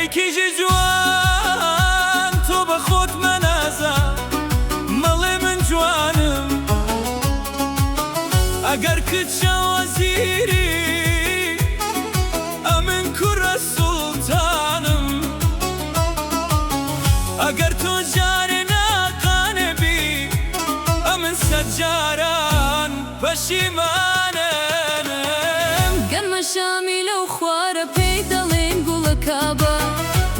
کیژی جوان تۆ بە خۆت مەنازە مەڵێ من جوانم ئەگەر کت شەوەزیری ئەمن کوڕە سوڵتانم ئەگەر تۆ جارێ ناقانەبی ئەمن سەد جاران پەشیمانم گەرمە شامی لەو خوارە پێی دەڵێن گوڵە کابە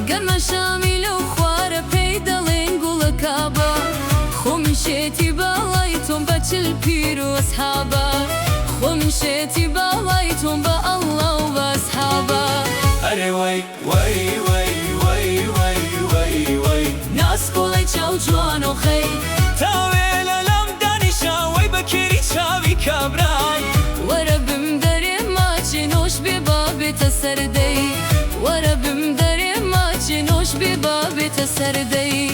گەرمە شامی لەو خوارە پێی دەڵێن گوڵە کابە خۆمی شێتی باڵای تۆم بە چل پیر و ئەسحابە خۆمی شێتی باڵای تۆم بە ئەڵڵا و بە ئەسحابە ئەرێ وەی وەی وەی وەی وەی وەی وەی ناسکۆڵەی چاو جوان و خەی تاوێ لە لام دانیشا وەی بە کێری چاوی کابرای وەرە بم دەرێ ماچێ نۆش بێ با بێتە سەردەی وەرە بم دەرێ ماچێ نۆش بێ با بێتە سەردەی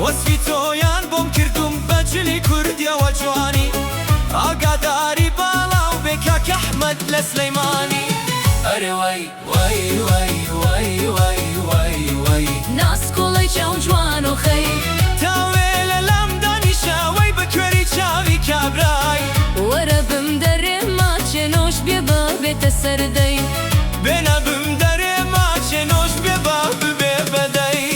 وەسفی تۆیان بۆم کردوم بەجلی کوردیەوە جوانی ئاگاداری باڵاو بێ کاک ئەحمەد لە سلەیمانی ئەرێ وەی وەی وەی وەی وەی وەی وەی ناسکۆڵەی چاو جوان و خەی تاوێ لە لام دانیشا وەی بە کوێری چاوی کابرای وەرە بم دەرێ ماچێ نۆش بێ با بێتە سەردەی بێنە بم دەرێ ماچێ نۆش بێ با ببێ بەدەی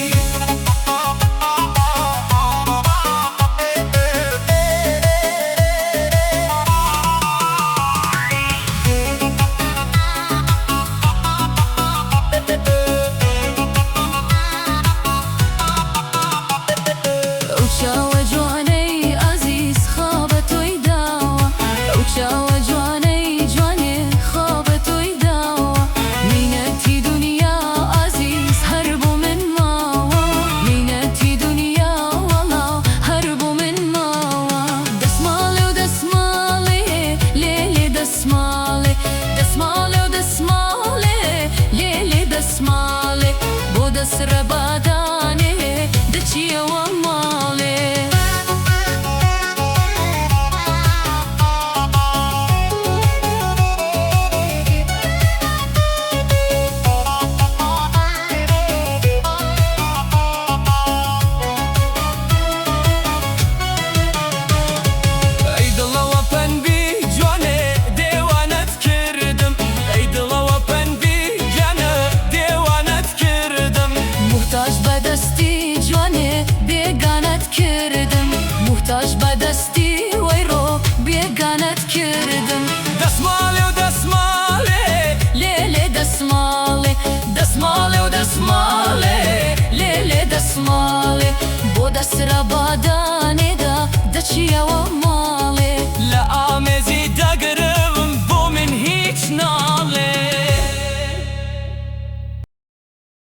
چاوە جوانەی ئازیز خابە تۆی داوە ئەو چاوە جوانەی جوانێ خابە تۆی داوە مینەتی دونیا ئازیز هەر بۆ من ماوە مینەتی دونیا وەڵاو هەر بۆ من ماوە دەسماڵێ و دەسماڵێ لێ لێ دەسماڵێ دەسماڵێ و دەسماڵێ لێ لێ دەسماڵێ بۆ دەسرە بادانێ دەچیەوە ماڵێ ئەی دڵەوە پەنبی جوانێ دێوانەت کردم ئەی دڵەوە پەنبی گیانە دێوانەت کردم محتاج بەدەستی جوانێ بێگانەت کردم محتاج بەدەستی وەیڕۆ بێگانەت کردم دەسماڵێ و دەسماڵێ لێ لێ دەسماڵێ دەسماڵێ و دەسماڵێ لێ لێ دەسماڵێ بۆ دەسرە بادانێدا دەچیەوە